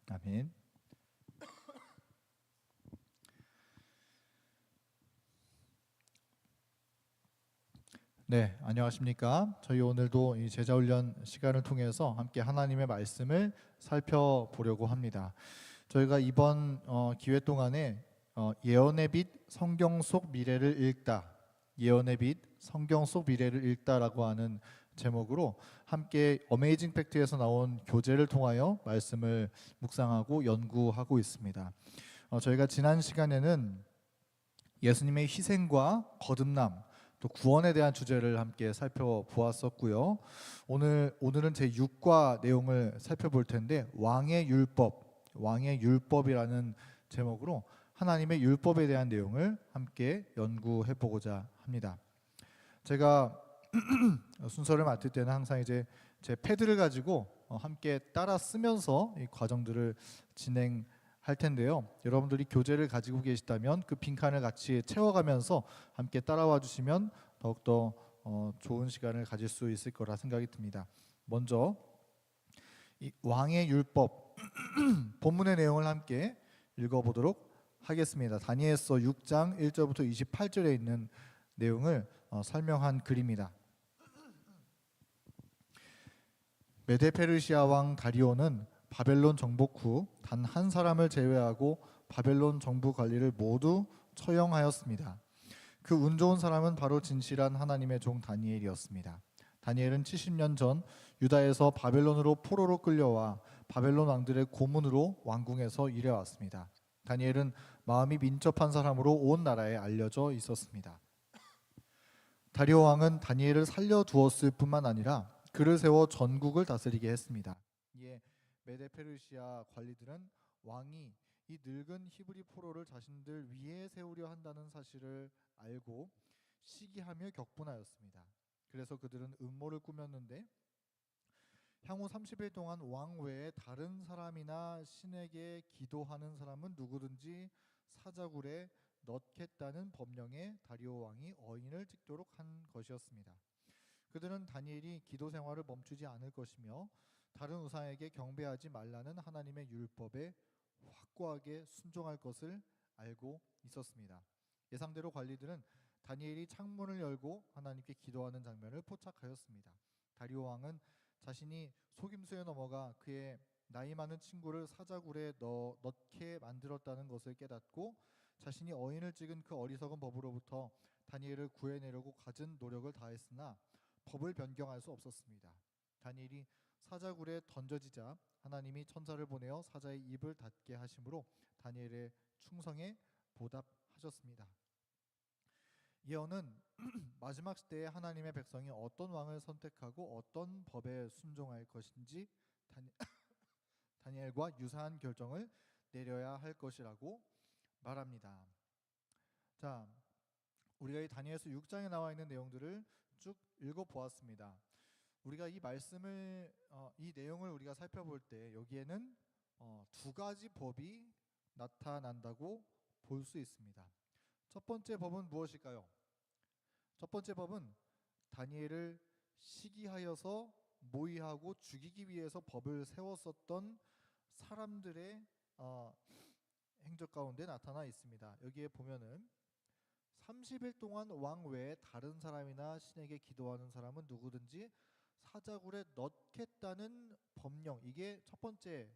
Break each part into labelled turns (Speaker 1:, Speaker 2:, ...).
Speaker 1: 아멘. 네, 안녕하십니까? 저희 오늘도 이 제자훈련 시간을 통해서 함께 하나님의 말씀을 살펴보려고 합니다. 저희가 이번 기회 동안에 예언의 빛 성경 속 미래를 읽다, 예언의 빛 성경 속 미래를 읽다라고 하는 제목으로 함께 어메이징 팩트에서 나온 교재를 통하여 말씀을 묵상하고 연구하고 있습니다. 저희가 지난 시간에는 예수님의 희생과 거듭남 또 구원에 대한 주제를 함께 살펴보았었고요. 오늘은 제 6과 내용을 살펴볼 텐데 왕의 율법이라는 제목으로 하나님의 율법에 대한 내용을 함께 연구해 보고자 합니다. 제가 순서를 맡을 때는 항상 이제 제 패드를 가지고 함께 따라 쓰면서 이 과정들을 진행할 텐데요. 여러분들이 교재를 가지고 계시다면 그 빈칸을 같이 채워가면서 함께 따라와 주시면 더욱더 좋은 시간을 가질 수 있을 거라 생각이 듭니다. 먼저 이 왕의 율법 본문의 내용을 함께 읽어보도록 하겠습니다. 다니엘서 6장 1절부터 28절에 있는 내용을 설명한 글입니다. 메데페르시아 왕 다리오는 바벨론 정복 후 단 한 사람을 제외하고 바벨론 정부 관리를 모두 처형하였습니다. 그 운 좋은 사람은 바로 진실한 하나님의 종 다니엘이었습니다. 다니엘은 70년 전 유다에서 바벨론으로 포로로 끌려와 바벨론 왕들의 고문으로 왕궁에서 일해왔습니다. 다니엘은 마음이 민첩한 사람으로 온 나라에 알려져 있었습니다. 다리오 왕은 다니엘을 살려두었을 뿐만 아니라 그를 세워 전국을 다스리게 했습니다. 이에 메데페르시아 관리들은 왕이 이 늙은 히브리 포로를 자신들 위에 세우려 한다는 사실을 알고 시기하며 격분하였습니다. 그래서 그들은 음모를 꾸몄는데 향후 30일 동안 왕 외에 다른 사람이나 신에게 기도하는 사람은 누구든지 사자굴에 넣겠다는 법령에 다리오 왕이 어인을 찍도록 한 것이었습니다. 그들은 다니엘이 기도 생활을 멈추지 않을 것이며 다른 우상에게 경배하지 말라는 하나님의 율법에 확고하게 순종할 것을 알고 있었습니다. 예상대로 관리들은 다니엘이 창문을 열고 하나님께 기도하는 장면을 포착하였습니다. 다리오 왕은 자신이 속임수에 넘어가 그의 나이 많은 친구를 사자굴에 넣게 만들었다는 것을 깨닫고 자신이 어인을 찍은 그 어리석은 법으로부터 다니엘을 구해내려고 갖은 노력을 다했으나 법을 변경할 수 없었습니다. 다니엘이 사자굴에 던져지자 하나님이 천사를 보내어 사자의 입을 닫게 하심으로 다니엘의 충성에 보답하셨습니다. 예언은 마지막 시대에 하나님의 백성이 어떤 왕을 선택하고 어떤 법에 순종할 것인지 다니엘과 유사한 결정을 내려야 할 것이라고 말합니다. 자, 우리가 이 다니엘서 6장에 나와 있는 내용들을 쭉 읽어보았습니다. 우리가 이 말씀을 이 내용을 우리가 살펴볼 때 여기에는 두 가지 법이 나타난다고 볼 수 있습니다. 첫 번째 법은 무엇일까요? 첫 번째 법은 다니엘을 시기하여서 모의하고 죽이기 위해서 법을 세웠었던 사람들의 행적 가운데 나타나 있습니다. 여기에 보면은 30일 동안 왕 외에 다른 사람이나 신에게 기도하는 사람은 누구든지 사자굴에 넣겠다는 법령, 이게 첫 번째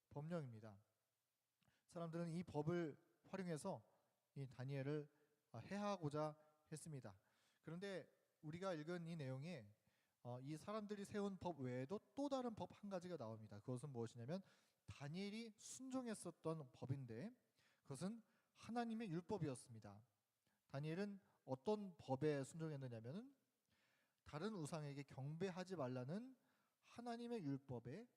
Speaker 1: 법령입니다. 사람들은 이 법을 활용해서 이 다니엘을 해하고자 했습니다. 그런데 우리가 읽은 이 내용에 이 사람들이 세운 법 외에도 또 다른 법 한 가지가 나옵니다. 그것은 무엇이냐면 다니엘이 순종했었던 법인데 그것은 하나님의 율법이었습니다. 다니엘은 어떤 법에 순종했느냐면은 다른 우상에게 경배하지 말라는 하나님의 율법에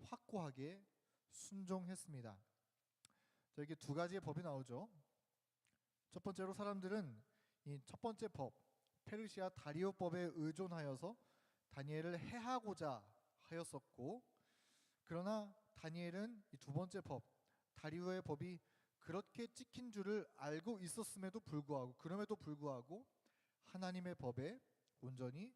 Speaker 1: 확고하게 순종했습니다. 자, 이게 두 가지의 법이 나오죠. 첫 번째로 사람들은 이 첫 번째 법, 페르시아 다리오법에 의존하여서 다니엘을 해하고자 하였었고, 그러나 다니엘은 이 두 번째 법, 다리오의 법이 그렇게 찍힌 줄을 알고 있었음에도 불구하고, 그럼에도 불구하고 하나님의 법에 온전히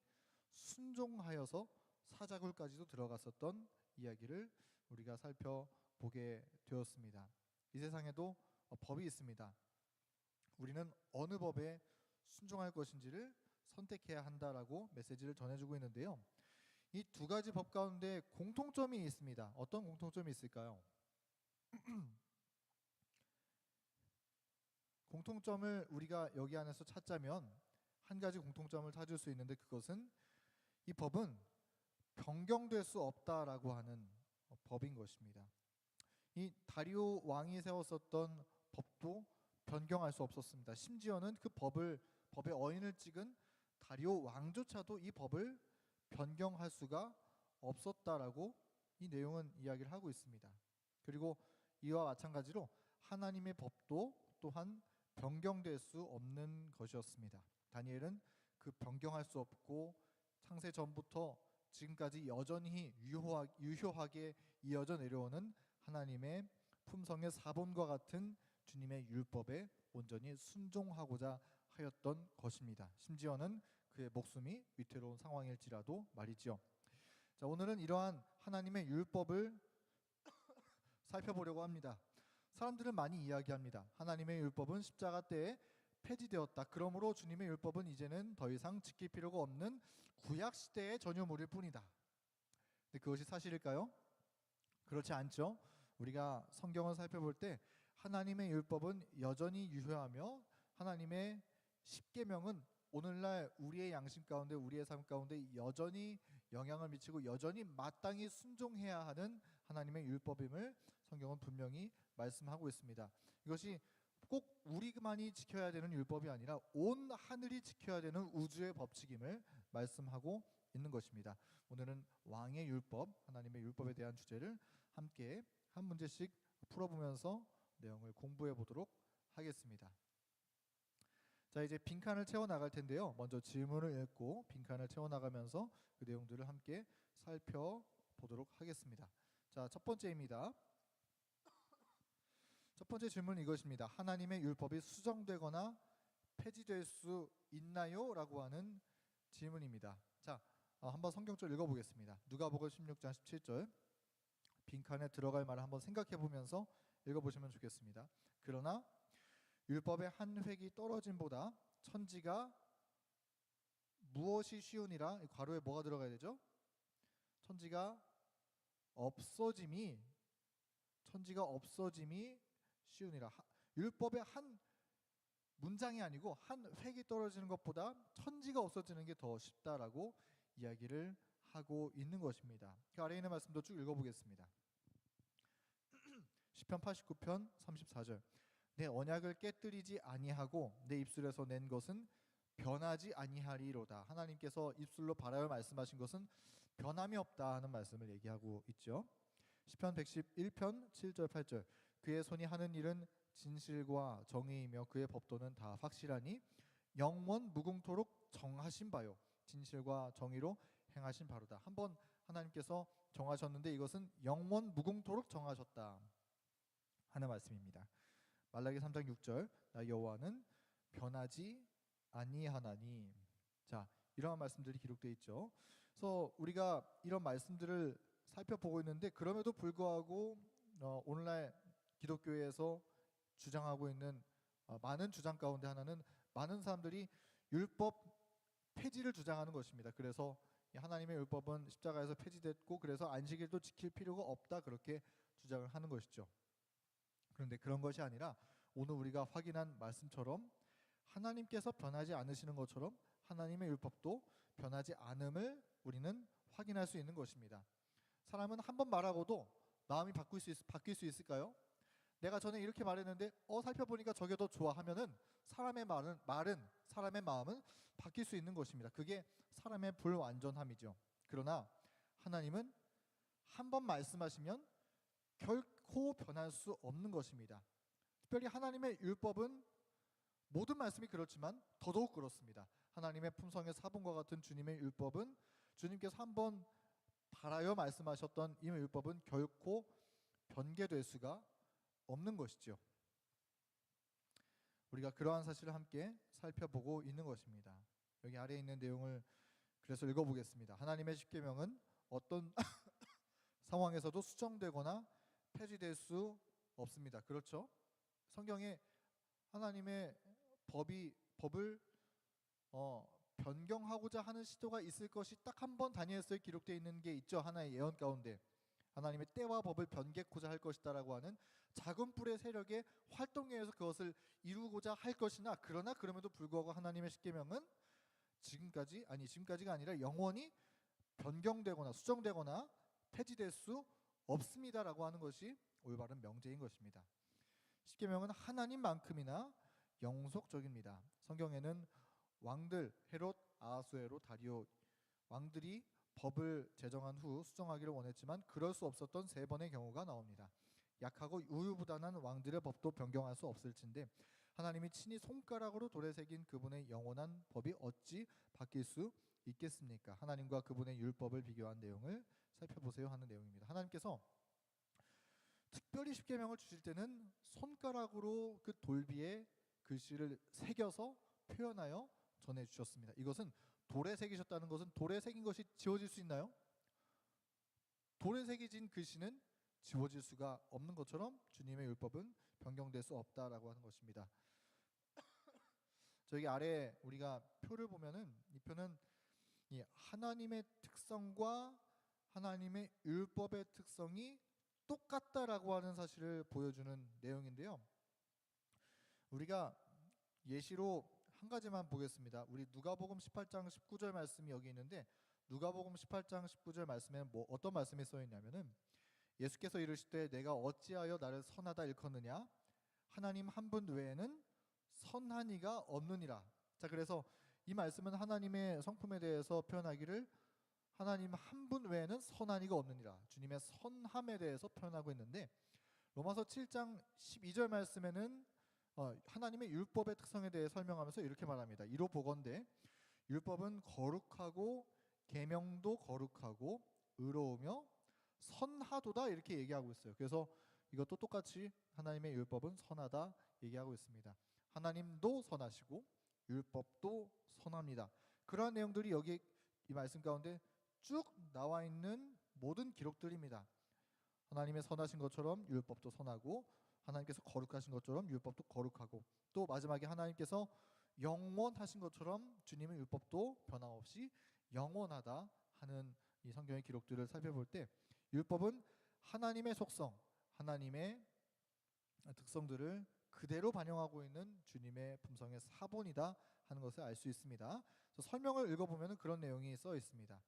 Speaker 1: 순종하여서 사자굴까지도 들어갔었던 이야기를 우리가 살펴보았습니다. 보게 되었습니다. 이 세상에도 법이 있습니다. 우리는 어느 법에 순종할 것인지를 선택해야 한다라고 메시지를 전해주고 있는데요. 이 두 가지 법 가운데 공통점이 있습니다. 어떤 공통점이 있을까요? 공통점을 우리가 여기 안에서 찾자면 한 가지 공통점을 찾을 수 있는데, 그것은 이 법은 변경될 수 없다라고 하는 법인 것입니다. 이 다리오 왕이 세웠었던 법도 변경할 수 없었습니다. 심지어는 그 법의 어인을 찍은 다리오 왕조차도 이 법을 변경할 수가 없었다라고 이 내용은 이야기를 하고 있습니다. 그리고 이와 마찬가지로 하나님의 법도 또한 변경될 수 없는 것이었습니다. 다니엘은 그 변경할 수 없고 창세 전부터 지금까지 여전히 유효하게 이어져 내려오는 하나님의 품성의 사본과 같은 주님의 율법에 온전히 순종하고자 하였던 것입니다. 심지어는 그의 목숨이 위태로운 상황일지라도 말이죠. 자, 오늘은 이러한 하나님의 율법을 살펴보려고 합니다. 사람들은 많이 이야기합니다. 하나님의 율법은 십자가 때에 폐지되었다. 그러므로 주님의 율법은 이제는 더 이상 지킬 필요가 없는 구약 시대의 전유물일 뿐이다. 근데 그것이 사실일까요? 그렇지 않죠. 우리가 성경을 살펴볼 때 하나님의 율법은 여전히 유효하며 하나님의 십계명은 오늘날 우리의 양심 가운데, 우리의 삶 가운데 여전히 영향을 미치고 여전히 마땅히 순종해야 하는 하나님의 율법임을 성경은 분명히 말씀하고 있습니다. 이것이 꼭 우리만이 지켜야 되는 율법이 아니라 온 하늘이 지켜야 되는 우주의 법칙임을 말씀하고 있는 것입니다. 오늘은 왕의 율법, 하나님의 율법에 대한 주제를 함께 한 문제씩 풀어보면서 내용을 공부해 보도록 하겠습니다. 자, 이제 빈칸을 채워 나갈 텐데요. 먼저 질문을 읽고 빈칸을 채워 나가면서 그 내용들을 함께 살펴보도록 하겠습니다. 자, 첫 번째입니다. 첫 번째 질문은 이것입니다. 하나님의 율법이 수정되거나 폐지될 수 있나요? 라고 하는 질문입니다. 자, 한번 성경절 읽어보겠습니다. 누가복음 16장 17절. 빈칸에 들어갈 말을 한번 생각해 보면서 읽어보시면 좋겠습니다. 그러나 율법의 한 획이 떨어짐보다 천지가 무엇이 쉬우니라. 괄호에 뭐가 들어가야 되죠? 천지가 없어짐이 쉬우니라. 율법의 한 문장이 아니고 한 획이 떨어지는 것보다 천지가 없어지는 게 더 쉽다라고 이야기를 하고 있는 것입니다. 그 아래에 있는 말씀도 쭉 읽어보겠습니다. 시편 89편 34절. 내 언약을 깨뜨리지 아니하고 내 입술에서 낸 것은 변하지 아니하리로다. 하나님께서 입술로 바라여 말씀하신 것은 변함이 없다 하는 말씀을 얘기하고 있죠. 시편 111편 7절 8절. 그의 손이 하는 일은 진실과 정의이며 그의 법도는 다 확실하니 영원 무궁토록 정하신 바요 진실과 정의로 행하신 바로다. 한번 하나님께서 정하셨는데 이것은 영원 무궁토록 정하셨다 하는 말씀입니다. 말라기 3장 6절. 나 여호와는 변하지 아니하나니. 자, 이러한 말씀들이 기록되어 있죠. 그래서 우리가 이런 말씀들을 살펴보고 있는데, 그럼에도 불구하고 오늘날 기독교에서 주장하고 있는 많은 주장 가운데 하나는 많은 사람들이 율법 폐지를 주장하는 것입니다. 그래서 하나님의 율법은 십자가에서 폐지됐고 그래서 안식일도 지킬 필요가 없다, 그렇게 주장을 하는 것이죠. 그런데 그런 것이 아니라 오늘 우리가 확인한 말씀처럼 하나님께서 변하지 않으시는 것처럼 하나님의 율법도 변하지 않음을 우리는 확인할 수 있는 것입니다. 사람은 한 번 말하고도 마음이 바뀔 수 있을까요? 내가 전에 이렇게 말했는데 살펴보니까 저게 더 좋아 하면은 사람의 마음은 바뀔 수 있는 것입니다. 그게 사람의 불완전함이죠. 그러나 하나님은 한 번 말씀하시면 결코 변할 수 없는 것입니다. 특별히 하나님의 율법은 모든 말씀이 그렇지만 더더욱 그렇습니다. 하나님의 품성의 사본과 같은 주님의 율법은 주님께서 한번 바라여 말씀하셨던 이 율법은 결코 변개될 수가 없는 것이죠. 우리가 그러한 사실을 함께 살펴보고 있는 것입니다. 여기 아래에 있는 내용을 그래서 읽어보겠습니다. 하나님의 십계명은 어떤 상황에서도 수정되거나 폐지될 수 없습니다. 그렇죠? 성경에 하나님의 법을 변경하고자 하는 시도가 있을 것이 딱 한 번 다니엘서에 기록되어 있는 게 있죠. 하나의 예언 가운데 하나님의 때와 법을 변개코자 할 것이다라고 하는 작은 뿔의 세력의 활동에 의해서 그것을 이루고자 할 것이나, 그러나 그럼에도 불구하고 하나님의 십계명은 지금까지가 아니라 영원히 변경되거나 수정되거나 폐지될 수 없습니다라고 하는 것이 올바른 명제인 것입니다. 십계명은 하나님만큼이나 영속적입니다. 성경에는 왕들 헤롯, 아하수에로, 다리오 왕들이 법을 제정한 후 수정하기를 원했지만 그럴 수 없었던 3번의 경우가 나옵니다. 약하고 우유부단한 왕들의 법도 변경할 수 없을진데 하나님이 친히 손가락으로 돌에 새긴 그분의 영원한 법이 어찌 바뀔 수 있겠습니까? 하나님과 그분의 율법을 비교한 내용을 살펴보세요 하는 내용입니다. 하나님께서 특별히 십계명을 주실 때는 손가락으로 그 돌비에 글씨를 새겨서 표현하여 전해주셨습니다. 이것은 돌에 새기셨다는 것은 돌에 새긴 것이 지워질 수 있나요? 돌에 새겨진 글씨는 지워질 수가 없는 것처럼 주님의 율법은 변경될 수 없다라고 하는 것입니다. 저기 아래 우리가 표를 보면은 이 표는 이 하나님의 특성과 하나님의 율법의 특성이 똑같다라고 하는 사실을 보여주는 내용인데요. 우리가 예시로 한 가지만 보겠습니다. 우리 누가복음 18장 19절 말씀이 여기 있는데 누가복음 18장 19절 말씀에는 어떤 말씀이 써 있냐면은 예수께서 이르시되 내가 어찌하여 나를 선하다 일컫느냐 하나님 한 분 외에는 선한 이가 없느니라. 자, 그래서 이 말씀은 하나님의 성품에 대해서 표현하기를 하나님 한 분 외에는 선한 이가 없느니라, 주님의 선함에 대해서 표현하고 있는데 로마서 7장 12절 말씀에는 하나님의 율법의 특성에 대해 설명하면서 이렇게 말합니다. 이로 보건대 율법은 거룩하고 계명도 거룩하고 의로우며 선하도다 이렇게 얘기하고 있어요. 그래서 이것도 똑같이 하나님의 율법은 선하다 얘기하고 있습니다. 하나님도 선하시고 율법도 선합니다. 그러한 내용들이 여기 이 말씀 가운데 쭉 나와 있는 모든 기록들입니다. 하나님의 선하신 것처럼 율법도 선하고 하나님께서 거룩하신 것처럼 율법도 거룩하고 또 마지막에 하나님께서 영원하신 것처럼 주님의 율법도 변함없이 영원하다 하는 이 성경의 기록들을 살펴볼 때 율법은 하나님의 속성, 하나님의 특성들을 그대로 반영하고 있는 주님의 품성의 사본이다 하는 것을 알 수 있습니다. 설명을 읽어보면 그런 내용이 써 있습니다.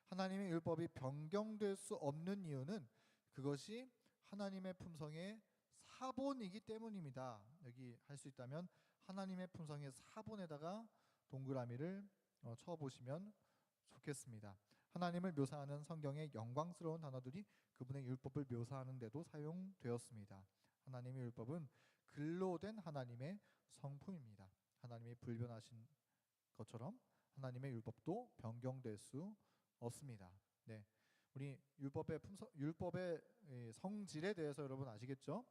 Speaker 1: 하나님의 율법이 변경될 수 없는 이유는 그것이 하나님의 품성의 사본이기 때문입니다. 여기 할 수 있다면 하나님의 품성의 사본에다가 동그라미를 쳐보시면 좋겠습니다. 하나님을 묘사하는 성경의 영광스러운 단어들이 그분의 율법을 묘사하는 데도 사용되었습니다. 하나님의 율법은 글로 된 하나님의 성품입니다. 하나님이 불변하신 것처럼 하나님의 율법도 변경될 수 없습니다. 네, 우리 율법의 성질에 대해서 여러분 아시겠죠?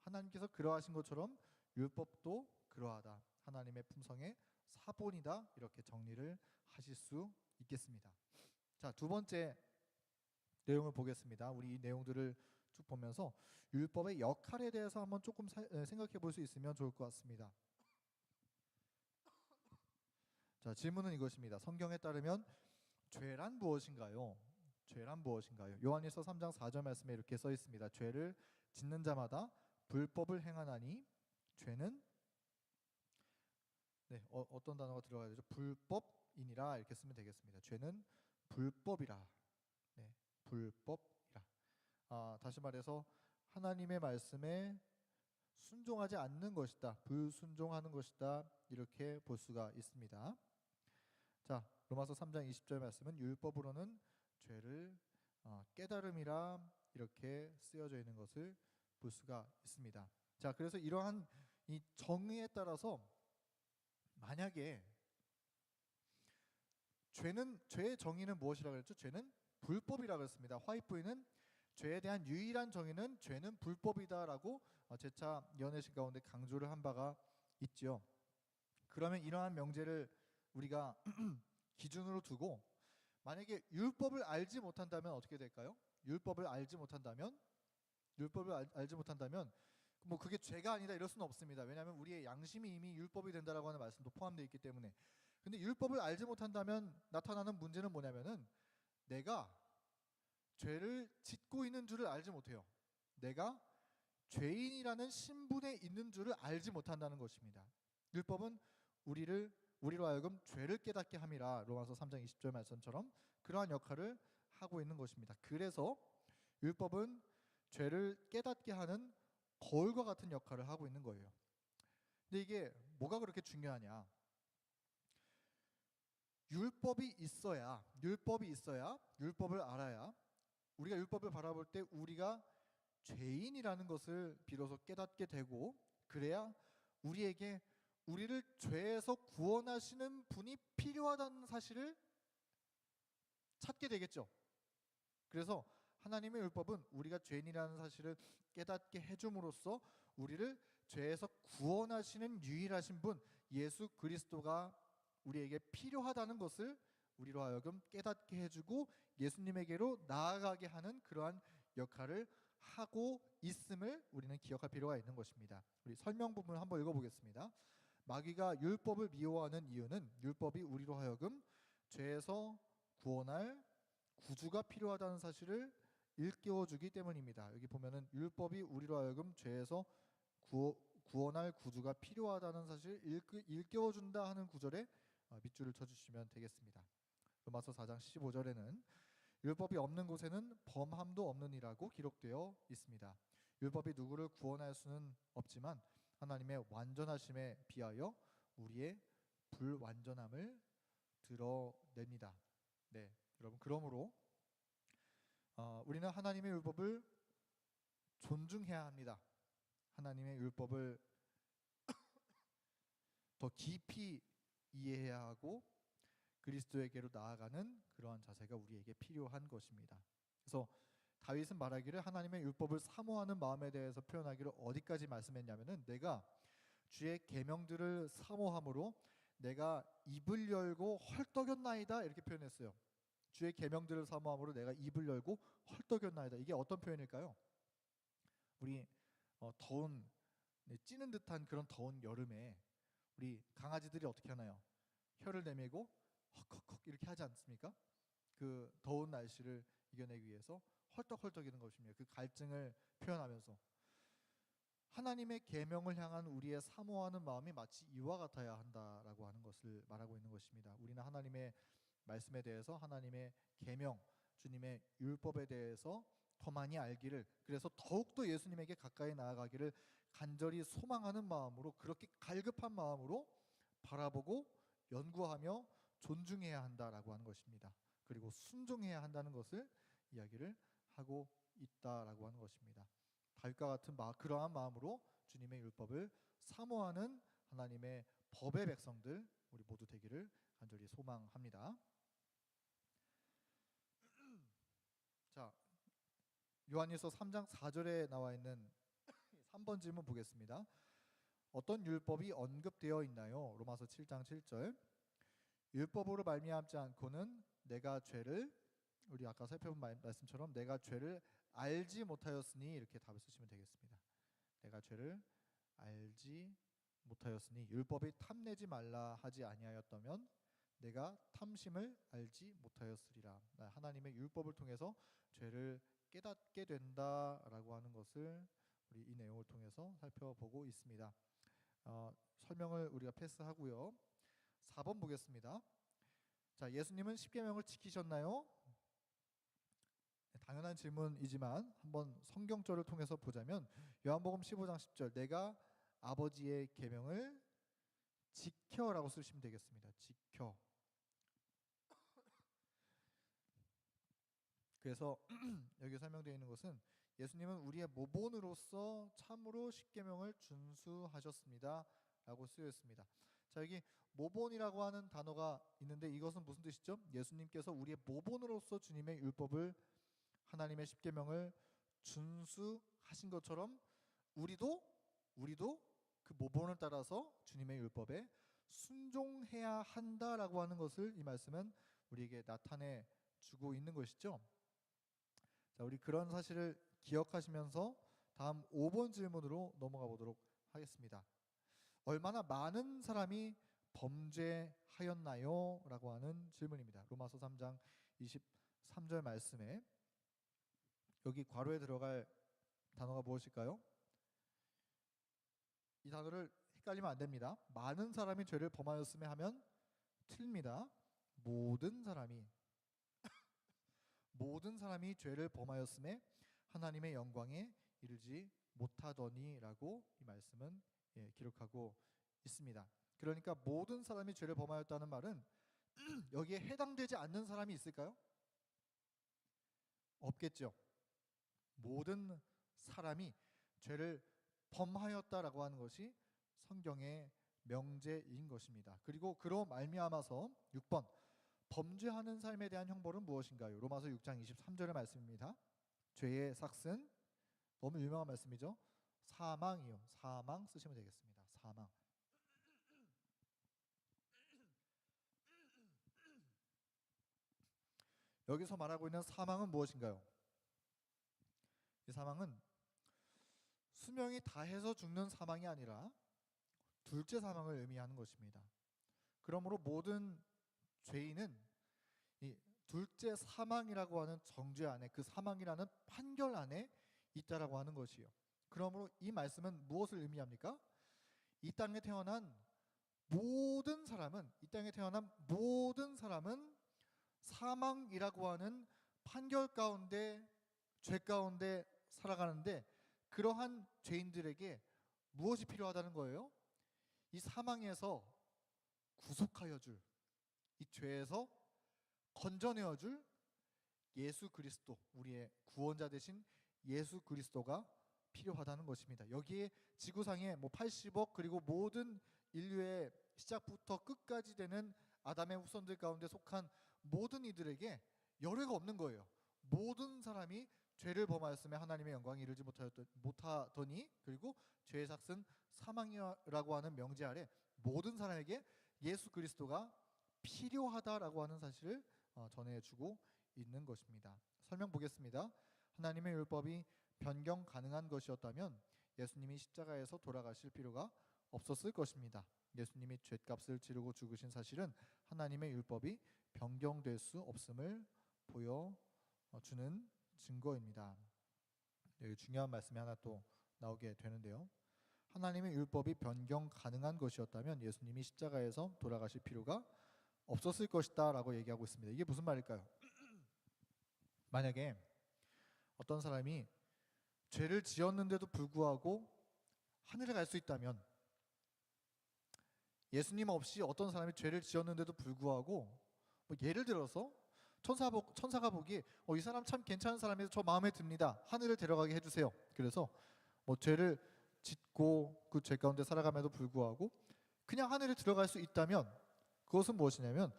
Speaker 1: 하나님께서 그러하신 것처럼 율법도 그러하다. 하나님의 품성의 사본이다. 이렇게 정리를 하실 수 있겠습니다. 자, 두 번째 내용을 보겠습니다. 우리 이 내용들을 쭉 보면서 율법의 역할에 대해서 한번 조금 생각해 볼 수 있으면 좋을 것 같습니다. 자, 질문은 이것입니다. 성경에 따르면 죄란 무엇인가요? 죄란 무엇인가요? 요한일서 3장 4절 말씀에 이렇게 써 있습니다. 죄를 짓는 자마다 불법을 행하나니 죄는 어떤 단어가 들어가야 되죠? 불법이니라 이렇게 쓰면 되겠습니다. 죄는 불법이라. 네, 불법이라. 다시 말해서 하나님의 말씀에 순종하지 않는 것이다. 불순종하는 것이다. 이렇게 볼 수가 있습니다. 자, 로마서 3장 20절 말씀은 율법으로는 죄를 깨달음이라 이렇게 쓰여져 있는 것을 볼 수가 있습니다. 자, 그래서 이러한 이 정의에 따라서 만약에 죄의 정의는 무엇이라고 그랬죠? 죄는 불법이라고 그랬습니다. 화이트보이는 죄에 대한 유일한 정의는 죄는 불법이다라고 재차 연애식 가운데 강조를 한 바가 있죠. 그러면 이러한 명제를 우리가 기준으로 두고 만약에 율법을 알지 못한다면 어떻게 될까요? 율법을 알지 못한다면 율법을 알지 못한다면 뭐 그게 죄가 아니다 이럴 수는 없습니다. 왜냐하면 우리의 양심이 이미 율법이 된다라고 하는 말씀도 포함되어 있기 때문에. 근데 율법을 알지 못한다면 나타나는 문제는 뭐냐면은 내가 죄를 짓고 있는 줄을 알지 못해요. 내가 죄인이라는 신분에 있는 줄을 알지 못한다는 것입니다. 율법은 우리로 하여금 죄를 깨닫게 함이라, 로마서 3장 20절 말씀처럼 그러한 역할을 하고 있는 것입니다. 그래서 율법은 죄를 깨닫게 하는 거울과 같은 역할을 하고 있는 거예요. 근데 이게 뭐가 그렇게 중요하냐? 율법이 있어야 율법을 알아야 우리가 율법을 바라볼 때 우리가 죄인이라는 것을 비로소 깨닫게 되고, 그래야 우리를 죄에서 구원하시는 분이 필요하다는 사실을 찾게 되겠죠. 그래서 하나님의 율법은 우리가 죄인이라는 사실을 깨닫게 해줌으로써 우리를 죄에서 구원하시는 유일하신 분 예수 그리스도가 우리에게 필요하다는 것을 우리로 하여금 깨닫게 해주고 예수님에게로 나아가게 하는 그러한 역할을 하고 있음을 우리는 기억할 필요가 있는 것입니다. 우리 설명 부분을 한번 읽어보겠습니다. 마귀가 율법을 미워하는 이유는 율법이 우리로 하여금 죄에서 구원할 구주가 필요하다는 사실을 일깨워주기 때문입니다. 여기 보면은 율법이 우리로 하여금 죄에서 구원할 구주가 필요하다는 사실을 일깨워준다 하는 구절에 밑줄을 쳐주시면 되겠습니다. 로마서 4장 15절에는 율법이 없는 곳에는 범함도 없느니라고 기록되어 있습니다. 율법이 누구를 구원할 수는 없지만 하나님의 완전하심에 비하여 우리의 불완전함을 드러냅니다. 네, 여러분, 그러므로 우리는 하나님의 율법을 존중해야 합니다. 하나님의 율법을 더 깊이 이해해야 하고 그리스도에게로 나아가는 그러한 자세가 우리에게 필요한 것입니다. 그래서 다윗은 말하기를 하나님의 율법을 사모하는 마음에 대해서 표현하기를 어디까지 말씀했냐면은 내가 주의 계명들을 사모함으로 내가 입을 열고 헐떡였나이다 이렇게 표현했어요. 주의 계명들을 사모함으로 내가 입을 열고 헐떡였나이다. 이게 어떤 표현일까요? 우리 더운 찌는 듯한 그런 더운 여름에 우리 강아지들이 어떻게 하나요? 혀를 내밀고 헉헉헉 이렇게 하지 않습니까? 그 더운 날씨를 이겨내기 위해서 헐떡헐떡이는 것입니다. 그 갈증을 표현하면서 하나님의 계명을 향한 우리의 사모하는 마음이 마치 이와 같아야 한다라고 하는 것을 말하고 있는 것입니다. 우리는 하나님의 말씀에 대해서, 하나님의 계명, 주님의 율법에 대해서 더 많이 알기를, 그래서 더욱더 예수님에게 가까이 나아가기를 간절히 소망하는 마음으로, 그렇게 갈급한 마음으로 바라보고 연구하며 존중해야 한다라고 하는 것입니다. 그리고 순종해야 한다는 것을 이야기를 하고 있다라고 하는 것입니다. 다윗과 같은 그러한 마음으로 주님의 율법을 사모하는 하나님의 법의 백성들 우리 모두 되기를 간절히 소망합니다. 자, 요한일서 3장 4절에 나와 있는 3번 질문 보겠습니다. 어떤 율법이 언급되어 있나요? 로마서 7장 7절. 율법으로 말미암지 않고는 내가 죄를, 우리 아까 살펴본 말씀처럼 내가 죄를 알지 못하였으니 이렇게 답을 쓰시면 되겠습니다. 내가 죄를 알지 못하였으니, 율법이 탐내지 말라 하지 아니하였다면 내가 탐심을 알지 못하였으리라. 하나님의 율법을 통해서 죄를 깨닫게 된다라고 하는 것을 우리 이 내용을 통해서 살펴보고 있습니다. 설명을 우리가 패스하고요. 4번 보겠습니다. 자, 예수님은 십계명을 지키셨나요? 당연한 질문이지만 한번 성경절을 통해서 보자면 요한복음 15장 10절 내가 아버지의 계명을 지켜라고 쓰시면 되겠습니다. 지켜. 그래서 여기 설명되어 있는 것은 예수님은 우리의 모본으로서 참으로 십계명을 준수하셨습니다 라고 쓰여 있습니다. 자, 여기 모본이라고 하는 단어가 있는데 이것은 무슨 뜻이죠? 예수님께서 우리의 모본으로서 주님의 율법을, 하나님의 십계명을 준수하신 것처럼 우리도 그 모본을 따라서 주님의 율법에 순종해야 한다라고 하는 것을 이 말씀은 우리에게 나타내 주고 있는 것이죠. 자, 우리 그런 사실을 기억하시면서 다음 5번 질문으로 넘어가 보도록 하겠습니다. 얼마나 많은 사람이 범죄하였나요? 라고 하는 질문입니다. 로마서 3장 23절 말씀에 여기 괄호에 들어갈 단어가 무엇일까요? 이 단어를 헷갈리면 안 됩니다. 많은 사람이 죄를 범하였음에 하면 틀립니다. 모든 사람이 죄를 범하였음에 하나님의 영광에 이르지 못하더니라고 이 말씀은 기록하고 있습니다. 그러니까 모든 사람이 죄를 범하였다는 말은 여기에 해당되지 않는 사람이 있을까요? 없겠죠. 모든 사람이 죄를 범하였다라고 하는 것이 성경의 명제인 것입니다. 그리고 그로 말미암아서 6번 범죄하는 삶에 대한 형벌은 무엇인가요? 로마서 6장 23절의 말씀입니다. 죄의 삭은 너무 유명한 말씀이죠. 사망이요. 사망 쓰시면 되겠습니다. 사망. 여기서 말하고 있는 사망은 무엇인가요? 이 사망은 수명이 다해서 죽는 사망이 아니라 둘째 사망을 의미하는 것입니다. 그러므로 모든 죄인은 이 둘째 사망이라고 하는 정죄 안에, 그 사망이라는 판결 안에 있다라고 하는 것이요. 그러므로 이 말씀은 무엇을 의미합니까? 이 땅에 태어난 모든 사람은 사망이라고 하는 판결 가운데, 죄 가운데 살아가는데, 그러한 죄인들에게 무엇이 필요하다는 거예요? 이 사망에서 구속하여 줄, 이 죄에서 건져내어 줄 예수 그리스도, 우리의 구원자 되신 예수 그리스도가 필요하다는 것입니다. 여기에 지구상에 80억 그리고 모든 인류의 시작부터 끝까지 되는 아담의 후손들 가운데 속한 모든 이들에게 열애가 없는 거예요. 모든 사람이 죄를 범하였으며 하나님의 영광에 이르지 못하더니, 그리고 죄의 삭은 사망이라고 하는 명제 아래 모든 사람에게 예수 그리스도가 필요하다라고 하는 사실을 전해주고 있는 것입니다. 설명 보겠습니다. 하나님의 율법이 변경 가능한 것이었다면 예수님이 십자가에서 돌아가실 필요가 없었을 것입니다. 예수님이 죗값을 치르고 죽으신 사실은 하나님의 율법이 변경될 수 없음을 보여주는 증거입니다. 여기 중요한 말씀이 하나 또 나오게 되는데요. 하나님의 율법이 변경 가능한 것이었다면 예수님이 십자가에서 돌아가실 필요가 없었을 것이다 라고 얘기하고 있습니다. 이게 무슨 말일까요? 만약에 어떤 사람이 죄를 지었는데도 불구하고 하늘에 갈 수 있다면, 예수님 없이 어떤 사람이 죄를 지었는데도 불구하고 예를 들어서 천사가 보기에 이 사람 참 괜찮은 사람이라서 저 마음에 듭니다, 하늘을 데려가게 해주세요. 그래서 죄를 짓고 그 죄 가운데 살아감에도 불구하고 그냥 하늘에 들어갈 수 있다면, 그것은 무엇이냐면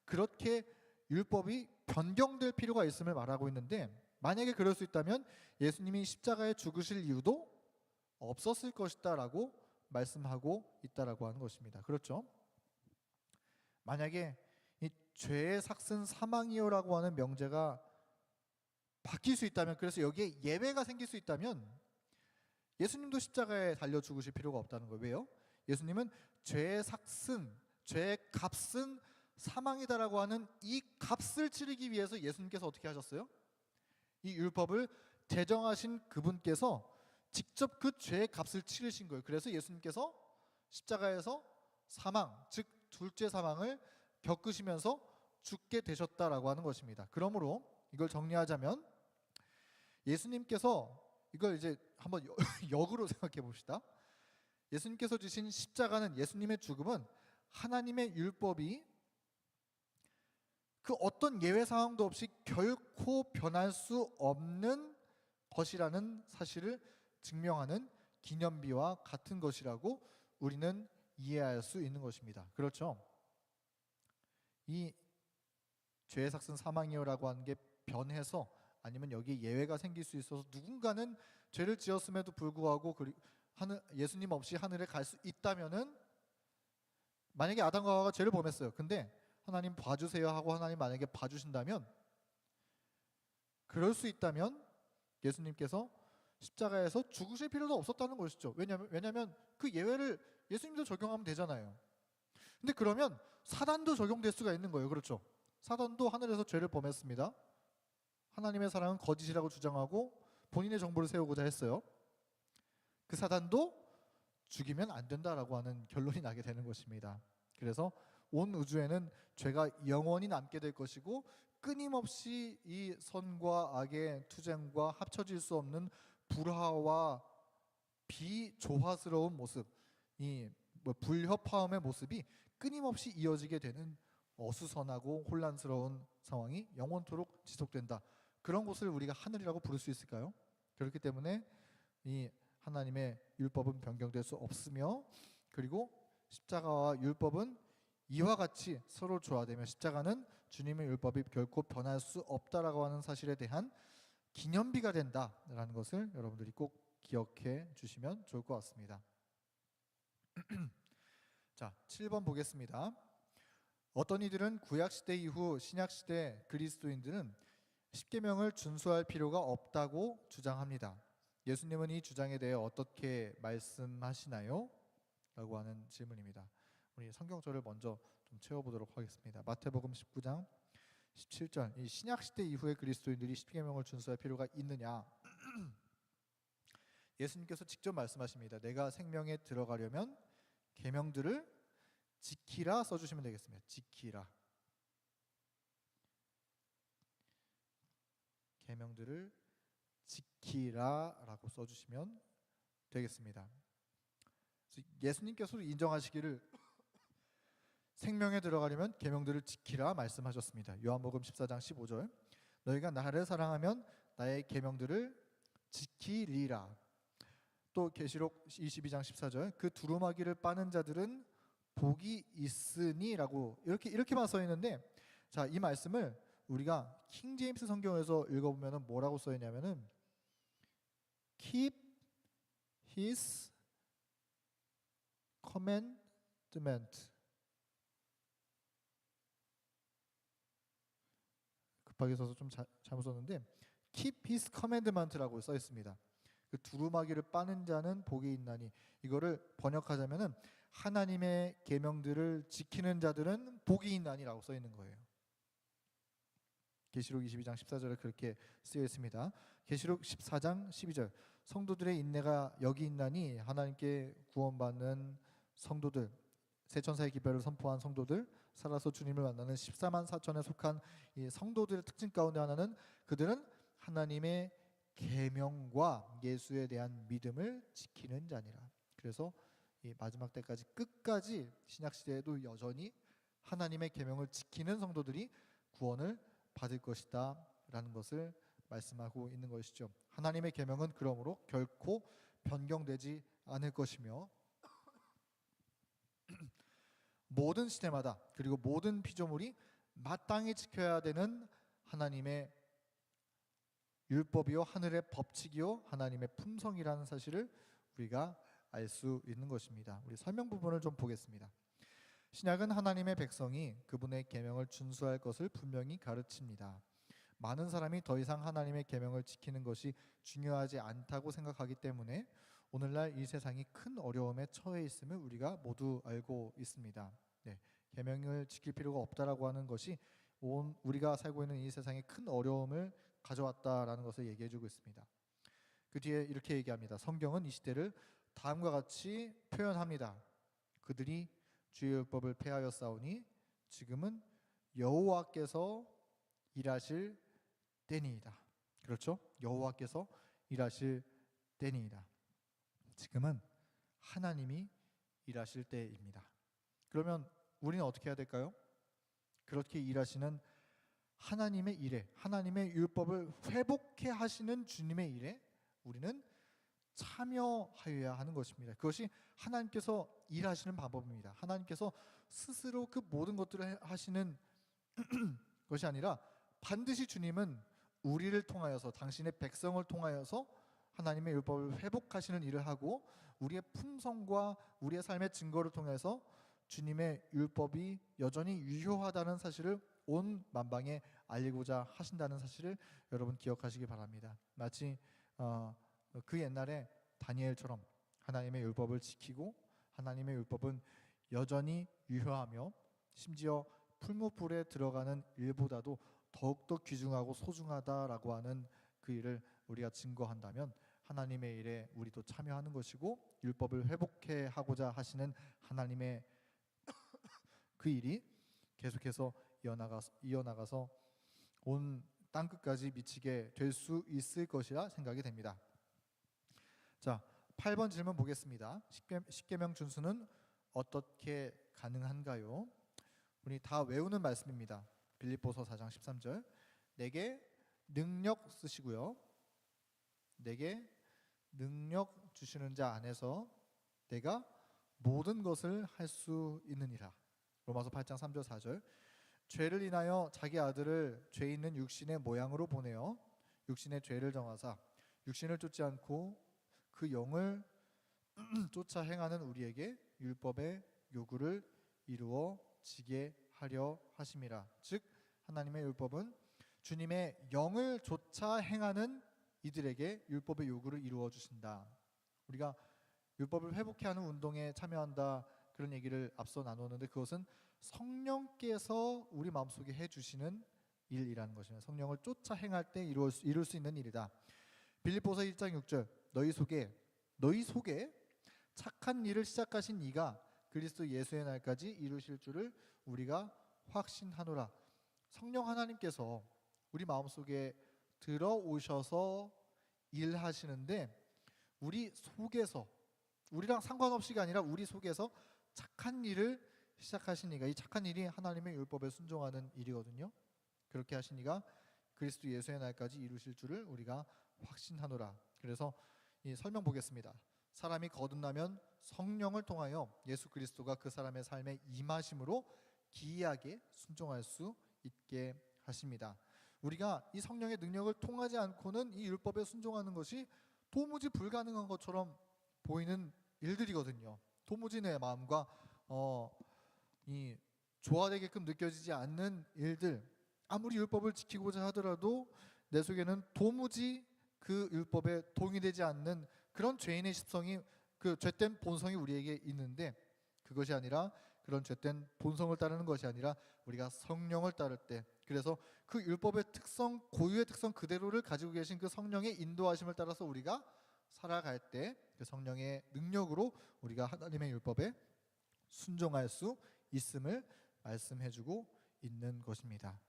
Speaker 1: 그렇게 율법이 변경될 필요가 있음을 말하고 있는데, 만약에 그럴 수 있다면 예수님이 십자가에 죽으실 이유도 없었을 것이다 라고 말씀하고 있다라고 하는 것입니다. 그렇죠? 만약에 이 죄의 삭은 사망이요라고 하는 명제가 바뀔 수 있다면, 그래서 여기에 예외가 생길 수 있다면 예수님도 십자가에 달려 죽으실 필요가 없다는 거예요. 왜요? 예수님은 죄의 삭은, 죄의 값은 사망이다라고 하는 이 값을 치르기 위해서 예수님께서 어떻게 하셨어요? 이 율법을 제정하신 그분께서 직접 그 죄의 값을 치르신 거예요. 그래서 예수님께서 십자가에서 사망, 즉 둘째 사망을 겪으시면서 죽게 되셨다라고 하는 것입니다. 그러므로 이걸 정리하자면 예수님께서, 이걸 이제 한번 역으로 생각해 봅시다. 예수님께서 지신 십자가는, 예수님의 죽음은 하나님의 율법이 그 어떤 예외 상황도 없이 결코 변할 수 없는 것이라는 사실을 증명하는 기념비와 같은 것이라고 우리는 이해할 수 있는 것입니다. 그렇죠? 이 죄의 삭은 사망이요라고 하는 게 변해서, 아니면 여기에 예외가 생길 수 있어서 누군가는 죄를 지었음에도 불구하고 예수님 없이 하늘에 갈 수 있다면은, 만약에 아담과 하와가 죄를 범했어요. 근데 하나님 봐주세요 하고 하나님 만약에 봐주신다면, 그럴 수 있다면 예수님께서 십자가에서 죽으실 필요도 없었다는 것이죠. 왜냐하면 그 예외를 예수님도 적용하면 되잖아요. 근데 그러면 사단도 적용될 수가 있는 거예요. 그렇죠? 사단도 하늘에서 죄를 범했습니다. 하나님의 사랑은 거짓이라고 주장하고 본인의 정보를 세우고자 했어요. 그 사단도 죽이면 안 된다라고 하는 결론이 나게 되는 것입니다. 그래서 온 우주에는 죄가 영원히 남게 될 것이고 끊임없이 이 선과 악의 투쟁과 합쳐질 수 없는 불화와 비조화스러운 모습, 이 불협화음의 모습이 끊임없이 이어지게 되는 어수선하고 혼란스러운 상황이 영원토록 지속된다. 그런 곳을 우리가 하늘이라고 부를 수 있을까요? 그렇기 때문에 이 하나님의 율법은 변경될 수 없으며, 그리고 십자가와 율법은 이와 같이 서로 조화되며 십자가는 주님의 율법이 결코 변할 수 없다라고 하는 사실에 대한 기념비가 된다라는 것을 여러분들이 꼭 기억해 주시면 좋을 것 같습니다. 자, 7번 보겠습니다. 어떤 이들은 구약시대 이후 신약시대 그리스도인들은 십계명을 준수할 필요가 없다고 주장합니다. 예수님은 이 주장에 대해 어떻게 말씀하시나요? 라고 하는 질문입니다. 우리 성경절을 먼저 좀 채워보도록 하겠습니다. 마태복음 19장 17절. 이 신약시대 이후의 그리스도인들이 십계명을 준수할 필요가 있느냐? 예수님께서 직접 말씀하십니다. 내가 생명에 들어가려면 계명들을 지키라 써주시면 되겠습니다. 지키라. 계명들을 지키라라고 써주시면 되겠습니다. 예수님께서도 인정하시기를 생명에 들어가려면 계명들을 지키라 말씀하셨습니다. 요한복음 14장 15절. 너희가 나를 사랑하면 나의 계명들을 지키리라. 또 계시록 22장 14절. 그 두루마기를 빠는 자들은 복이 있으니라고 이렇게만 써 있는데, 자, 이 말씀을 우리가 킹 제임스 성경에서 읽어보면 뭐라고 써 있냐면은 keep his commandment. 급하게 써서 좀 잘못 썼는데 keep his commandment라고 써 있습니다. 그 두루마기를 빠는 자는 복이 있나니, 이거를 번역하자면은 하나님의 계명들을 지키는 자들은 복이 있나니라고 써 있는 거예요. 계시록 22장 14절에 그렇게 쓰여 있습니다. 계시록 14장 12절. 성도들의 인내가 여기 있나니, 하나님께 구원받는 성도들, 새 천사의 기별을 선포한 성도들, 살아서 주님을 만나는 14만 4천에 속한 이 성도들의 특징 가운데 하나는 그들은 하나님의 계명과 예수에 대한 믿음을 지키는 자니라. 그래서 이 마지막 때까지 끝까지 신약 시대에도 여전히 하나님의 계명을 지키는 성도들이 구원을 받을 것이다 라는 것을 말씀하고 있는 것이죠. 하나님의 계명은 그러므로 결코 변경되지 않을 것이며 모든 시대마다, 그리고 모든 피조물이 마땅히 지켜야 되는 하나님의 율법이요 하늘의 법칙이요 하나님의 품성이라는 사실을 우리가 알 수 있는 것입니다. 우리 설명 부분을 좀 보겠습니다. 신약은 하나님의 백성이 그분의 계명을 준수할 것을 분명히 가르칩니다. 많은 사람이 더 이상 하나님의 계명을 지키는 것이 중요하지 않다고 생각하기 때문에 오늘날 이 세상이 큰 어려움에 처해 있음을 우리가 모두 알고 있습니다. 네, 계명을 지킬 필요가 없다라고 하는 것이 우리가 살고 있는 이 세상에 큰 어려움을 가져왔다라는 것을 얘기해주고 있습니다. 그 뒤에 이렇게 얘기합니다. 성경은 이 시대를 다음과 같이 표현합니다. 그들이 주의 율법을 폐하여 싸우니 지금은 여호와께서 일하실 때니이다. 그렇죠? 여호와께서 일하실 때니이다. 지금은 하나님이 일하실 때입니다. 그러면 우리는 어떻게 해야 될까요? 그렇게 일하시는 하나님의 일에, 하나님의 율법을 회복해 하시는 주님의 일에 우리는 참여하여야 하는 것입니다. 그것이 하나님께서 일하시는 방법입니다. 하나님께서 스스로 그 모든 것들을 하시는 것이 아니라 반드시 주님은 우리를 통하여서, 당신의 백성을 통하여서 하나님의 율법을 회복하시는 일을 하고, 우리의 품성과 우리의 삶의 증거를 통해서 주님의 율법이 여전히 유효하다는 사실을 온 만방에 알리고자 하신다는 사실을 여러분 기억하시기 바랍니다. 마치 어, 그 옛날에 다니엘처럼 하나님의 율법을 지키고 하나님의 율법은 여전히 유효하며 심지어 풀무불에 들어가는 일보다도 더욱더 귀중하고 소중하다라고 하는 그 일을 우리가 증거한다면 하나님의 일에 우리도 참여하는 것이고 율법을 회복해 하고자 하시는 하나님의 그 일이 계속해서 이어나가서 온 땅끝까지 미치게 될 수 있을 것이라 생각이 됩니다. 자, 8번 질문 보겠습니다. 십계명 준수는 어떻게 가능한가요? 우리 다 외우는 말씀입니다. 빌립보서 4장 13절. 내게 능력 쓰시고요. 내게 능력 주시는 자 안에서 내가 모든 것을 할 수 있느니라. 로마서 8장 3절 4절. 죄를 인하여 자기 아들을 죄 있는 육신의 모양으로 보내어 육신의 죄를 정하사 육신을 쫓지 않고 그 영을 쫓아 행하는 우리에게 율법의 요구를 이루어지게 하려 하심이라. 즉 하나님의 율법은 주님의 영을 쫓아 행하는 이들에게 율법의 요구를 이루어 주신다. 우리가 율법을 회복해 하는 운동에 참여한다 그런 얘기를 앞서 나눴는데 그것은 성령께서 우리 마음속에 해주시는 일이라는 것입니다. 성령을 쫓아 행할 때 이룰 수 있는 일이다. 빌립보서 1장 6절. 너희 속에 착한 일을 시작하신 이가 그리스도 예수의 날까지 이루실 줄을 우리가 확신하노라. 성령 하나님께서 우리 마음속에 들어오셔서 일하시는데 우리 속에서 우리랑 상관없이가 아니라 우리 속에서 착한 일을 시작하신 이가 이 착한 일이 하나님의 율법에 순종하는 일이거든요. 그렇게 하신 이가 그리스도 예수의 날까지 이루실 줄을 우리가 확신하노라. 그래서 이 설명 보겠습니다. 사람이 거듭나면 성령을 통하여 예수 그리스도가 그 사람의 삶에 임하심으로 기이하게 순종할 수 있게 하십니다. 우리가 이 성령의 능력을 통하지 않고는 이 율법에 순종하는 것이 도무지 불가능한 것처럼 보이는 일들이거든요. 도무지 내 마음과 이 조화되게끔 느껴지지 않는 일들, 아무리 율법을 지키고자 하더라도 내 속에는 도무지 그 율법에 동의되지 않는 그런 죄인의 습성이, 그 죄된 본성이 우리에게 있는데, 그것이 아니라 그런 죄된 본성을 따르는 것이 아니라 우리가 성령을 따를 때, 그래서 그 율법의 특성, 고유의 특성 그대로를 가지고 계신 그 성령의 인도하심을 따라서 우리가 살아갈 때 그 성령의 능력으로 우리가 하나님의 율법에 순종할 수 있음을 말씀해주고 있는 것입니다.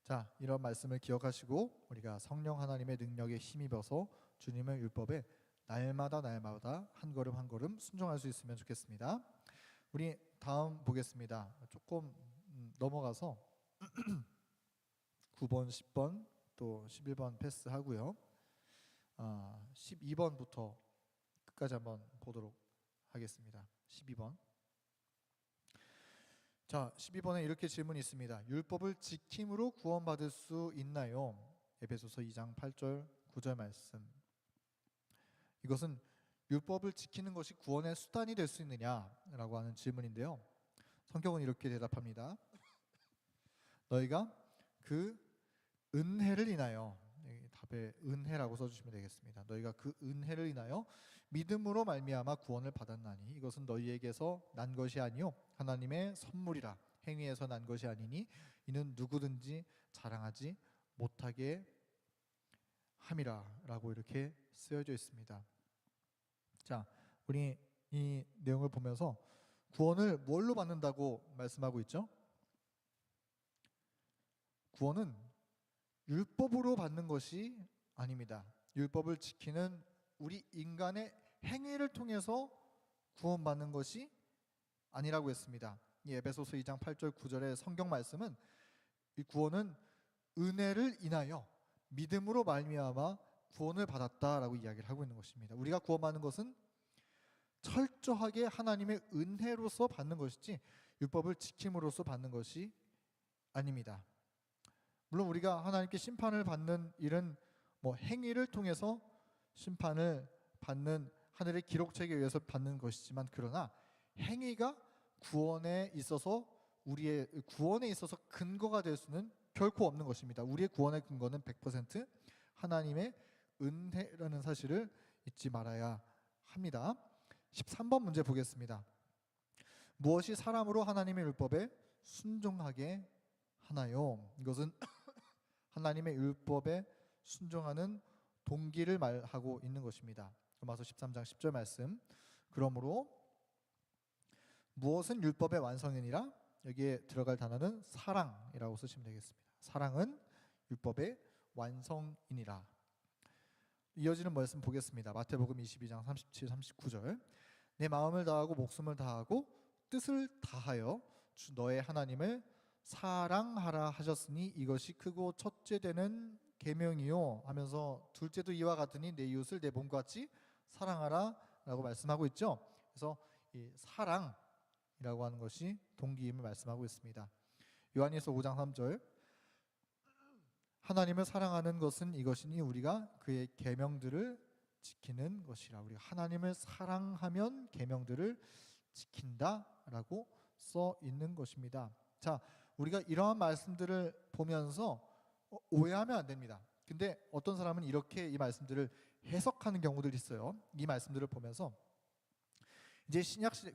Speaker 1: 자, 이런 말씀을 기억하시고 우리가 성령 하나님의 능력에 힘입어서 주님의 율법에 날마다 한 걸음 한 걸음 순종할 수 있으면 좋겠습니다. 우리 다음 보겠습니다. 조금 넘어가서 9번, 10번, 또 11번 패스하고요. 12번부터 끝까지 한번 보도록 하겠습니다. 12번. 자, 12번에 이렇게 질문이 있습니다. 율법을 지킴으로 구원받을 수 있나요? 에베소서 2장 8절 9절 말씀. 이것은 율법을 지키는 것이 구원의 수단이 될 수 있느냐라고 하는 질문인데요. 성경은 이렇게 대답합니다. 너희가 그 은혜를 인하여, 답에 은혜라고 써주시면 되겠습니다. 너희가 그 은혜를 인하여 믿음으로 말미암아 구원을 받았나니 이것은 너희에게서 난 것이 아니요 하나님의 선물이라. 행위에서 난 것이 아니니 이는 누구든지 자랑하지 못하게 함이라 라고 이렇게 쓰여져 있습니다. 자, 우리 이 내용을 보면서 구원을 뭘로 받는다고 말씀하고 있죠? 구원은 율법으로 받는 것이 아닙니다. 율법을 지키는 우리 인간의 행위를 통해서 구원받는 것이 아니라고 했습니다. 이 에베소서 2장 8절 9절의 성경 말씀은 이 구원은 은혜를 인하여 믿음으로 말미암아 구원을 받았다라고 이야기를 하고 있는 것입니다. 우리가 구원받는 것은 철저하게 하나님의 은혜로서 받는 것이지 율법을 지킴으로써 받는 것이 아닙니다. 물론 우리가 하나님께 심판을 받는 일은 행위를 통해서 심판을 받는 하늘의 기록책에 의해서 받는 것이지만, 그러나 행위가 구원에 있어서 우리의 구원에 있어서 근거가 될 수는 결코 없는 것입니다. 우리의 구원의 근거는 100% 하나님의 은혜라는 사실을 잊지 말아야 합니다. 13번 문제 보겠습니다. 무엇이 사람으로 하나님의 율법에 순종하게 하나요? 이것은 하나님의 율법에 순종하는 동기를 말하고 있는 것입니다. 로마서 13장 10절 말씀. 그러므로 무엇은 율법의 완성이니라? 여기에 들어갈 단어는 사랑이라고 쓰시면 되겠습니다. 사랑은 율법의 완성이니라. 이어지는 말씀 보겠습니다. 마태복음 22장 37, 39절. 내 마음을 다하고 목숨을 다하고 뜻을 다하여 주 너의 하나님을 사랑하라 하셨으니 이것이 크고 첫째 되는 계명이요 하면서 둘째도 이와 같으니 내 이웃을 내 몸과 같이 사랑하라 라고 말씀하고 있죠. 그래서 이 사랑이라고 하는 것이 동기임을 말씀하고 있습니다. 요한일서 5장 3절. 하나님을 사랑하는 것은 이것이니 우리가 그의 계명들을 지키는 것이라. 우리가 하나님을 사랑하면 계명들을 지킨다라고 써 있는 것입니다. 자, 우리가 이러한 말씀들을 보면서 오해하면 안 됩니다. 근데 어떤 사람은 이렇게 이 말씀들을 해석하는 경우들이 있어요. 이 말씀들을 보면서 이제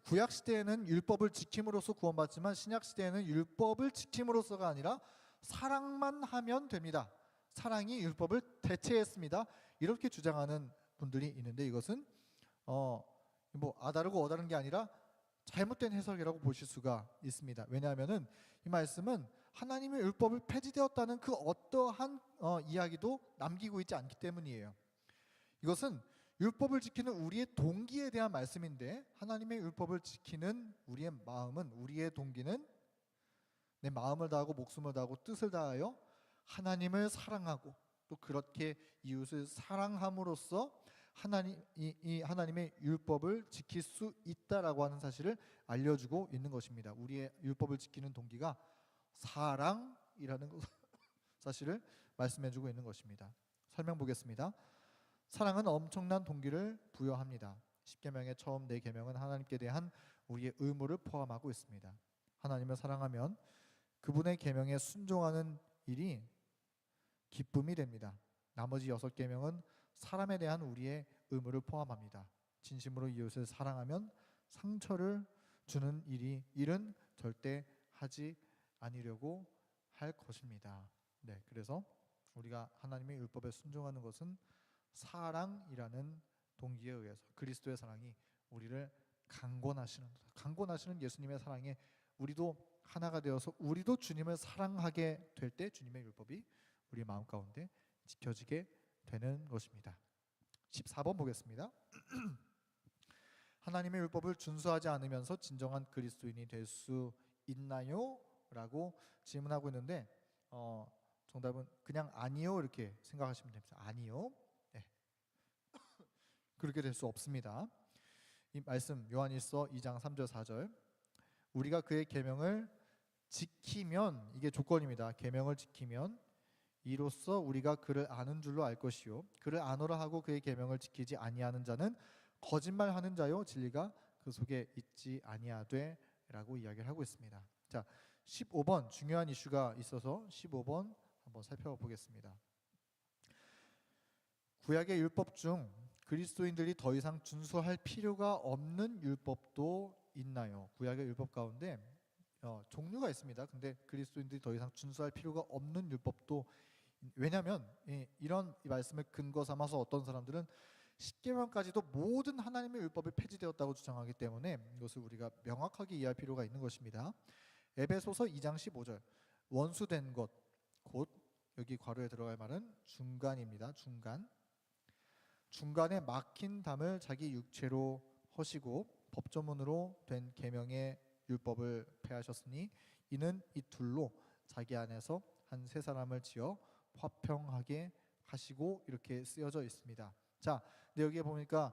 Speaker 1: 구약 시대에는 율법을 지킴으로써 구원받지만 신약 시대에는 율법을 지킴으로써가 아니라 사랑만 하면 됩니다. 사랑이 율법을 대체했습니다. 이렇게 주장하는 분들이 있는데 이것은 아다르고 어다른 게 아니라 잘못된 해석이라고 보실 수가 있습니다. 왜냐하면은 이 말씀은 하나님의 율법을 폐지되었다는 그 어떠한 이야기도 남기고 있지 않기 때문이에요. 이것은 율법을 지키는 우리의 동기에 대한 말씀인데 하나님의 율법을 지키는 우리의 마음은, 우리의 동기는 내 마음을 다하고 목숨을 다하고 뜻을 다하여 하나님을 사랑하고 또 그렇게 이웃을 사랑함으로써 하나님의 율법을 지킬 수 있다라고 하는 사실을 알려주고 있는 것입니다. 우리의 율법을 지키는 동기가 사랑이라는 사실을 말씀해주고 있는 것입니다. 설명 보겠습니다. 사랑은 엄청난 동기를 부여합니다. 십계명의 처음 네 계명은 하나님께 대한 우리의 의무를 포함하고 있습니다. 하나님을 사랑하면 그분의 계명에 순종하는 일이 기쁨이 됩니다. 나머지 6계명은 사람에 대한 우리의 의무를 포함합니다. 진심으로 이웃을 사랑하면 상처를 주는 일은 절대 하지 않으려고 할 것입니다. 네, 그래서 우리가 하나님의 율법에 순종하는 것은 사랑이라는 동기에 의해서 그리스도의 사랑이 우리를 강권하시는 예수님의 사랑에 우리도 하나가 되어서 우리도 주님을 사랑하게 될 때 주님의 율법이 우리 마음 가운데 지켜지게 되는 것입니다. 14번 보겠습니다. 하나님의 율법을 준수하지 않으면서 진정한 그리스도인이 될 수 있나요? 라고 질문하고 있는데 정답은 그냥 아니요 이렇게 생각하시면 됩니다. 아니요. 네. 그렇게 될 수 없습니다. 이 말씀 요한일서 2장 3절 4절 우리가 그의 계명을 지키면 이게 조건입니다. 계명을 지키면 이로써 우리가 그를 아는 줄로 알 것이요 그를 아노라 하고 그의 계명을 지키지 아니하는 자는 거짓말하는 자요 진리가 그 속에 있지 아니하되 라고 이야기를 하고 있습니다. 자, 15번 중요한 이슈가 있어서 15번 한번 살펴보겠습니다. 구약의 율법 중 그리스도인들이 더 이상 준수할 필요가 없는 율법도 있나요? 구약의 율법 가운데 종류가 있습니다. 근데 그리스도인들이 더 이상 준수할 필요가 없는 율법도 왜냐하면 이런 말씀을 근거 삼아서 어떤 사람들은 십계명까지도 모든 하나님의 율법이 폐지되었다고 주장하기 때문에 이것을 우리가 명확하게 이해할 필요가 있는 것입니다. 에베소서 2장 15절 원수된 것 곧 여기 괄호에 들어갈 말은 중간입니다. 중간에 막힌 담을 자기 육체로 허시고 법조문으로 된 계명의 율법을 폐하셨으니 이는 이 둘로 자기 안에서 한 세 사람을 지어 화평하게 하시고 이렇게 쓰여져 있습니다. 자, 근데 여기에 보니까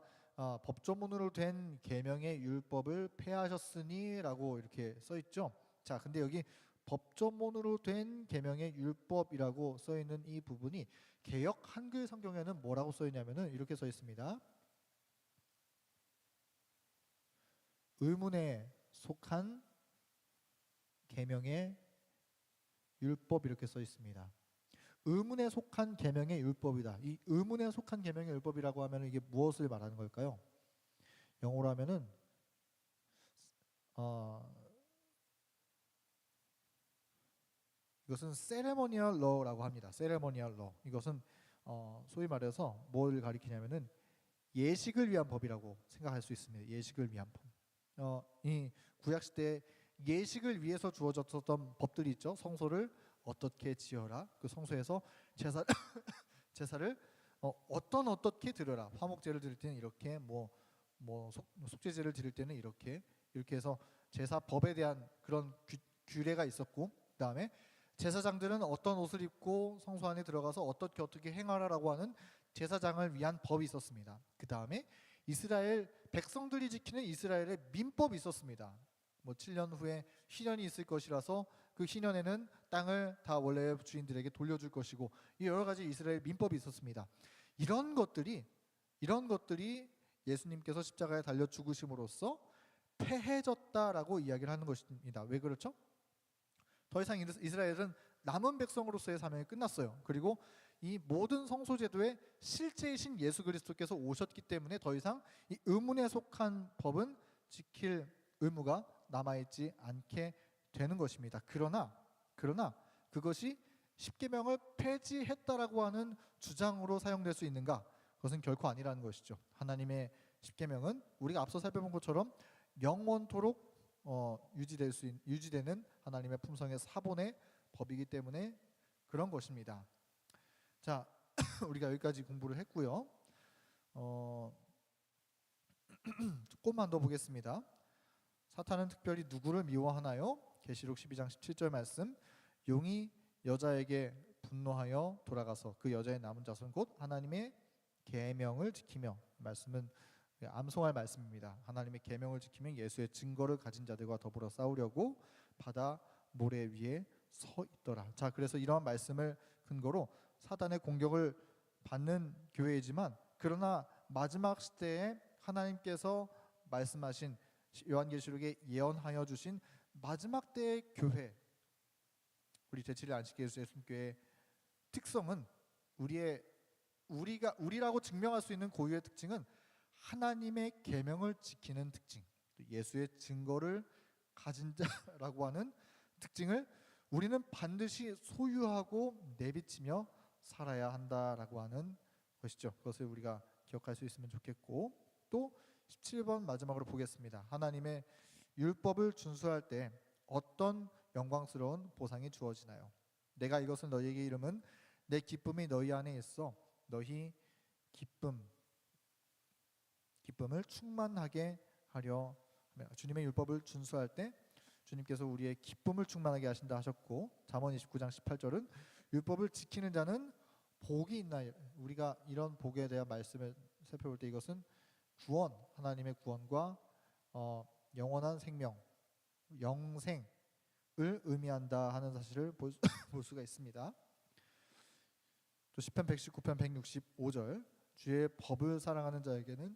Speaker 1: 법조문으로 된 계명의 율법을 폐하셨으니라고 이렇게 써 있죠. 자, 근데 여기 법조문으로 된 계명의 율법이라고 써 있는 이 부분이 개역 한글 성경에는 뭐라고 써 있냐면은 이렇게 써 있습니다. 의문에 속한 계명의 율법 이렇게 써 있습니다. 의문에 속한 계명의 율법이다. 이 의문에 속한 계명의 율법이라고 하면 이게 무엇을 말하는 걸까요? 영어로 하면은 이것은 ceremonial law라고 합니다. ceremonial law. 이것은 소위 말해서 뭘 가리키냐면은 예식을 위한 법이라고 생각할 수 있습니다. 예식을 위한 법. 이 구약 시대에 예식을 위해서 주어졌던 법들이 있죠. 성소를 어떻게 지어라. 그 성소에서 제사를 어떻게 드려라. 화목제를 드릴 때는 이렇게 속죄제를 드릴 때는 이렇게 해서 제사법에 대한 그런 규례가 있었고, 그다음에 제사장들은 어떤 옷을 입고 성소 안에 들어가서 어떻게 행하라라고 하는 제사장을 위한 법이 있었습니다. 그다음에 이스라엘 백성들이 지키는 이스라엘의 민법이 있었습니다. 7년 후에 희년이 있을 것이라서 그 희년에는 땅을 다 원래 주인들에게 돌려줄 것이고, 이 여러 가지 이스라엘 민법이 있었습니다. 이런 것들이 예수님께서 십자가에 달려 죽으심으로써 패해졌다라고 이야기를 하는 것입니다. 왜 그렇죠? 더 이상 이스라엘은 남은 백성으로서의 사명이 끝났어요. 그리고 이 모든 성소제도의 실제이신 예수 그리스도께서 오셨기 때문에 더 이상 이 의문에 속한 법은 지킬 의무가 남아있지 않게 되는 것입니다. 그러나 그것이 십계명을 폐지했다라고 하는 주장으로 사용될 수 있는가? 그것은 결코 아니라는 것이죠. 하나님의 십계명은 우리가 앞서 살펴본 것처럼 영원토록 유지되는 하나님의 품성의 사본의 법이기 때문에 그런 것입니다. 자, 우리가 여기까지 공부를 했고요. 조금만 더 보겠습니다. 사탄은 특별히 누구를 미워하나요? 계시록 12장 17절 말씀. 용이 여자에게 분노하여 돌아가서 그 여자의 남은 자손 곧 하나님의 계명을 지키며, 말씀은 암송할 말씀입니다. 하나님의 계명을 지키며 예수의 증거를 가진 자들과 더불어 싸우려고 바다 모래 위에 서 있더라. 자, 그래서 이러한 말씀을 근거로 사단의 공격을 받는 교회이지만, 그러나 마지막 시대에 하나님께서 말씀하신 요한계시록에 예언하여 주신 마지막 때의 교회, 우리 제7일 안식교 예수님교회의 특성은 우리라고 증명할 수 있는 고유의 특징은 하나님의 계명을 지키는 특징, 예수의 증거를 가진 자라고 하는 특징을 우리는 반드시 소유하고 내비치며 살아야 한다라고 하는 것이죠. 그것을 우리가 기억할 수 있으면 좋겠고, 또 17번 마지막으로 보겠습니다. 하나님의 율법을 준수할 때 어떤 영광스러운 보상이 주어지나요? 내가 이것을 너희에게 이름은 내 기쁨이 너희 안에 있어 너희 기쁨을 충만하게 하려 하며, 주님의 율법을 준수할 때 주님께서 우리의 기쁨을 충만하게 하신다 하셨고, 잠언 29장 18절은 율법을 지키는 자는 복이 있나. 우리가 이런 복에 대한 말씀을 살펴볼 때 이것은 구원, 하나님의 구원과 영원한 생명, 영생을 의미한다 하는 사실을 볼 수가 있습니다. 또 시편 119편 165절, 주의 법을 사랑하는 자에게는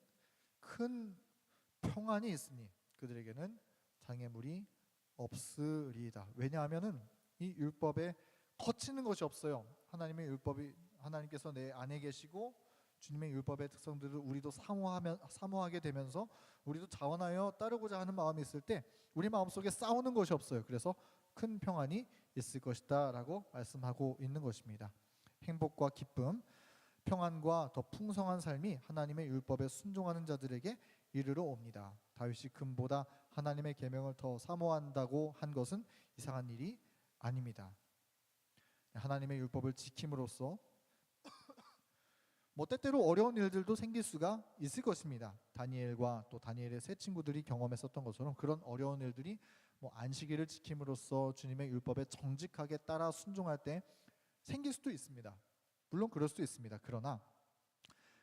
Speaker 1: 큰 평안이 있으니 그들에게는 장애물이 없으리이다. 왜냐하면은 이 율법에 거치는 것이 없어요. 하나님께서 내 안에 계시고 주님의 율법의 특성들을 우리도 사모하게 되면서 우리도 자원하여 따르고자 하는 마음이 있을 때 우리 마음속에 싸우는 것이 없어요. 그래서 큰 평안이 있을 것이다 라고 말씀하고 있는 것입니다. 행복과 기쁨, 평안과 더 풍성한 삶이 하나님의 율법에 순종하는 자들에게 이르러 옵니다. 다윗이 금보다 하나님의 계명을 더 사모한다고 한 것은 이상한 일이 아닙니다. 하나님의 율법을 지킴으로써 때때로 어려운 일들도 생길 수가 있을 것입니다. 다니엘과 또 다니엘의 세 친구들이 경험했었던 것처럼 그런 어려운 일들이 안식일을 지킴으로써 주님의 율법에 정직하게 따라 순종할 때 생길 수도 있습니다. 물론 그럴 수도 있습니다. 그러나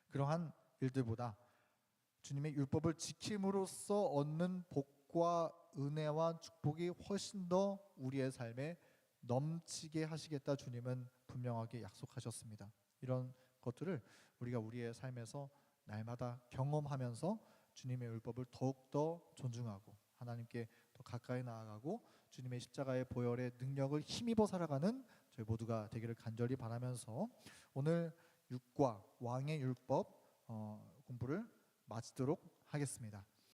Speaker 1: 그러한 일들보다 주님의 율법을 지킴으로써 얻는 복과 은혜와 축복이 훨씬 더 우리의 삶에 넘치게 하시겠다 주님은 분명하게 약속하셨습니다. 이런 것들을 우리가 우리의 삶에서 날마다 경험하면서 주님의 율법을 더욱더 존중하고 하나님께 더 가까이 나아가고 주님의 십자가의 보혈의 능력을 힘입어 살아가는 저희 모두가 되기를 간절히 바라면서 오늘 율과 왕의 율법 공부를 마치도록 하겠습니다.